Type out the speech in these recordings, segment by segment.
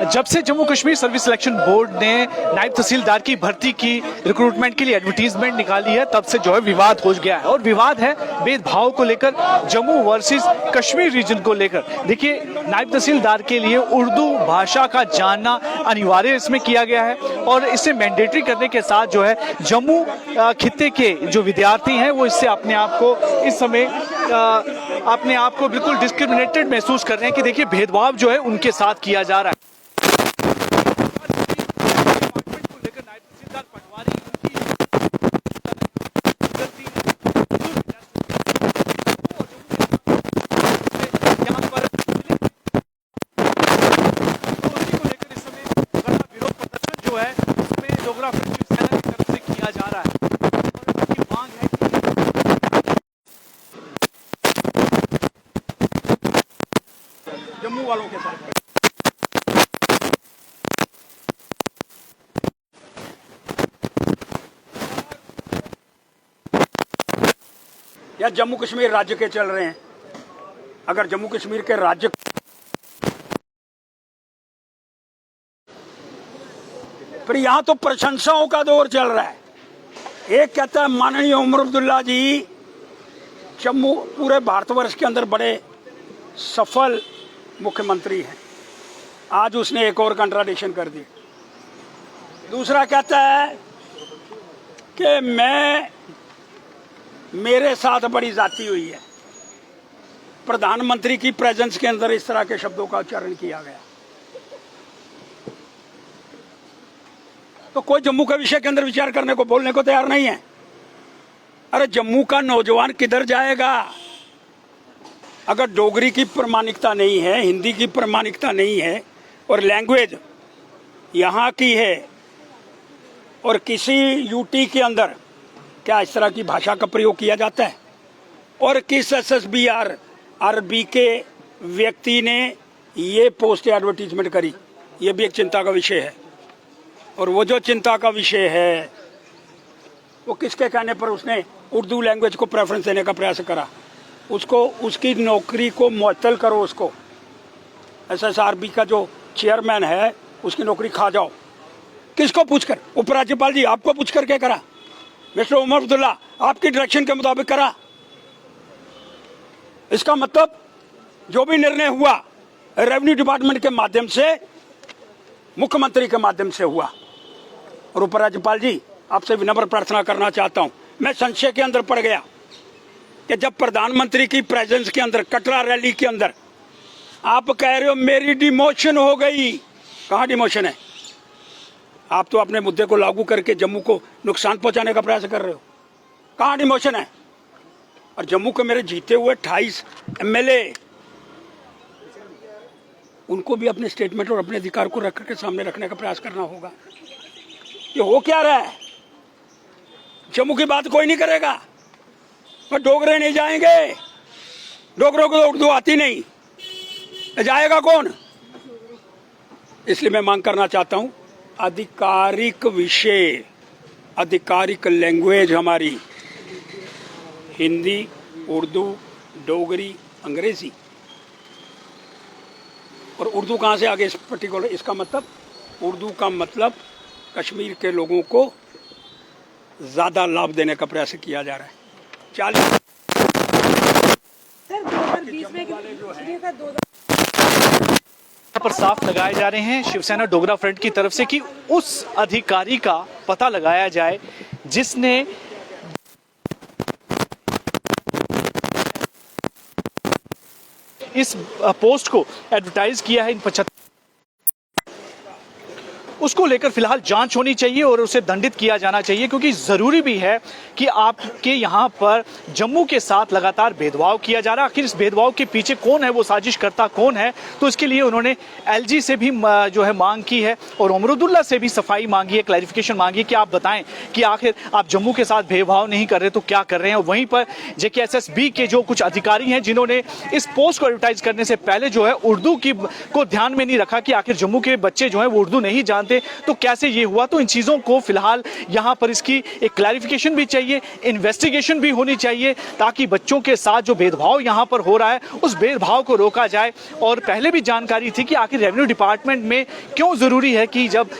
जब से Jammu Kashmir service selection board ने नायब तहसीलदार की भर्ती की रिक्रूटमेंट के लिए एडवर्टीजमेंट निकाली है, तब से जो है विवाद हो गया है। और विवाद है भेदभाव को लेकर, जम्मू वर्सेस कश्मीर रीजन को लेकर। देखिए, नायब तहसीलदार के लिए उर्दू भाषा का जानना अनिवार्य इसमें किया गया है और इसे मैंडेटरी करने के साथ जो है जम्मू खित्ते के जो विद्यार्थी हैं वो इससे अपने आप को इस समय अपने आप को बिल्कुल डिस्क्रिमिनेटेड महसूस कर रहे हैं कि देखिए भेदभाव जो है उनके साथ किया जा रहा है। जम्मू वालों के साथ या जम्मू कश्मीर राज्य के चल रहे हैं। अगर जम्मू कश्मीर के राज्य फिर यहां तो प्रशंसाओं का दौर चल रहा है। एक कहता है माननीय उमर अब्दुल्ला जी जम्मू पूरे भारतवर्ष के अंदर बड़े सफल मुख्यमंत्री हैं, आज उसने एक और कंट्राडिक्शन कर दी। दूसरा कहता है कि मेरे साथ बड़ी जाती हुई है। प्रधानमंत्री की प्रेजेंस के अंदर इस तरह के शब्दों का उच्चारण किया गया तो कोई जम्मू के विषय के अंदर विचार करने को, बोलने को तैयार नहीं है। अरे जम्मू का नौजवान किधर जाएगा? अगर डोगरी की प्रामाणिकता नहीं है, हिंदी की प्रामाणिकता नहीं है और लैंग्वेज यहाँ की है और किसी यूटी के अंदर क्या इस तरह की भाषा का प्रयोग किया जाता है? और किस SSBR आरबी के व्यक्ति ने ये पोस्ट एडवर्टीजमेंट करी, ये भी एक चिंता का विषय है। और वो जो चिंता का विषय है वो किसके कहने पर उसने उर्दू लैंग्वेज को प्रेफरेंस देने का प्रयास करा? उसको, उसकी नौकरी को मुअत्तल करो। उसको SSRB का जो चेयरमैन है उसकी नौकरी खा जाओ। किसको पूछकर? उपराज्यपाल जी आपको पूछ कर क्या करा? मिस्टर उमर अब्दुल्ला आपकी डायरेक्शन के मुताबिक करा। इसका मतलब जो भी निर्णय हुआ रेवेन्यू डिपार्टमेंट के माध्यम से, मुख्यमंत्री के माध्यम से हुआ। और उपराज्यपाल जी आपसे विनम्र प्रार्थना करना चाहता हूं, मैं संशय के अंदर पड़ गया कि जब प्रधानमंत्री की प्रेजेंस के अंदर कटरा रैली के अंदर आप कह रहे हो मेरी डिमोशन हो गई। कहां डिमोशन है? आप तो अपने मुद्दे को लागू करके जम्मू को नुकसान पहुंचाने का प्रयास कर रहे हो। कहां डिमोशन है? और जम्मू के मेरे जीते हुए 28 MLA, उनको भी अपने स्टेटमेंट और अपने अधिकार को रख के सामने रखने का प्रयास करना होगा। ये हो क्या रहा है? जम्मू की बात कोई नहीं करेगा और डोगरे नहीं जाएंगे। डोगरों को तो उर्दू आती नहीं, जाएगा कौन? इसलिए मैं मांग करना चाहता हूं आधिकारिक विषय, आधिकारिक लैंग्वेज हमारी हिंदी, उर्दू, डोगरी, अंग्रेजी। और उर्दू कहाँ से आगे इस पर्टिकुलर? इसका मतलब उर्दू का मतलब कश्मीर के लोगों को ज्यादा लाभ देने का प्रयास किया जा रहा है। 40 पर साफ लगाए जा रहे हैं शिवसेना डोगरा फ्रंट की तरफ से कि उस अधिकारी का पता लगाया जाए जिसने इस पोस्ट को एडवर्टाइज किया है। इन 75 उसको लेकर फिलहाल जांच होनी चाहिए और उसे दंडित किया जाना चाहिए, क्योंकि जरूरी भी है कि आपके यहाँ पर जम्मू के साथ लगातार भेदभाव किया जा रहा है। आखिर इस भेदभाव के पीछे कौन है, वो साजिश करता कौन है? तो इसके लिए उन्होंने LG से भी जो है मांग की है और उमर अब्दुल्ला से भी सफाई मांगी है, क्लैरिफिकेशन मांगी है कि आप बताएं कि आखिर आप जम्मू के साथ भेदभाव नहीं कर रहे तो क्या कर रहे हैं। और वहीं पर JKSSB के जो कुछ अधिकारी हैं जिन्होंने इस पोस्ट को एडवर्टाइज करने से पहले जो है उर्दू को ध्यान में नहीं रखा कि आखिर जम्मू के बच्चे जो है वो उर्दू नहीं जानते, थे, तो कैसे ये हुआ? तो इन चीज़ों को फिलहाल यहाँ पर इसकी एक क्लैरिफिकेशन भी चाहिए, इन्वेस्टिगेशन भी होनी चाहिए, ताकि बच्चों के साथ जो भेदभाव यहाँ पर हो रहा है उस भेदभाव को रोका जाए। और पहले भी जानकारी थी कि आखिर रेवेन्यू डिपार्टमेंट में क्यों ज़रूरी है कि जब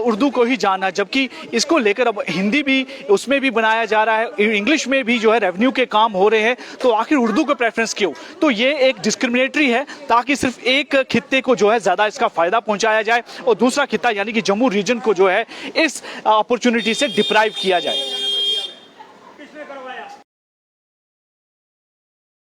उर्दू को ही जाना, जबकि इसको लेकर अब हिंदी भी उसमें भी बनाया जा रहा है, इंग्लिश में भी जो है रेवेन्यू के काम हो रहे हैं, तो आखिर उर्दू को प्रेफरेंस क्यों? तो ये एक डिस्क्रिमिनेटरी है, ताकि सिर्फ एक खित्ते को जो है ज़्यादा इसका फायदा पहुंचाया जाए और दूसरा खित्ता यानी कि जम्मू रीजन को जो है इस अपॉर्चुनिटी से डिप्राइव किया जाए।